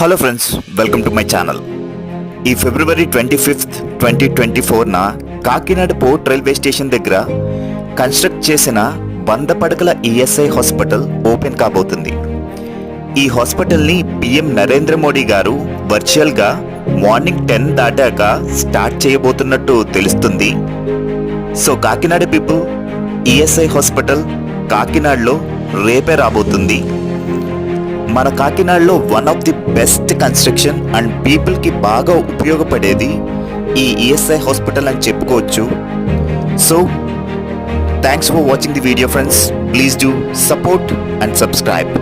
Hello friends, welcome to my channel. ఈ ఫిబ్రవరి 25, 2024న Kakinada port railway station దగ్గర construct చేసిన 100 పడకల ఈఎస్ఐ హాస్పిటల్ ఓపెన్ కాబోతుంది. ఈ హాస్పిటల్ని పిఎం నరేంద్ర మోడీ గారు వర్చువల్గా మార్నింగ్ 10 దాటాక స్టార్ట్ చేయబోతున్నట్టు తెలుస్తుంది. So Kakinada people, ESI hospital కాకినాడలో రేపే రాబోతుంది. మన కాకినాడలో one of the best construction and పీపుల్కి బాగా ఉపయోగపడేది ఈ ఈఎస్ఐ హాస్పిటల్ అని చెప్పుకోవచ్చు. So thanks for watching the video friends. Please do support and subscribe.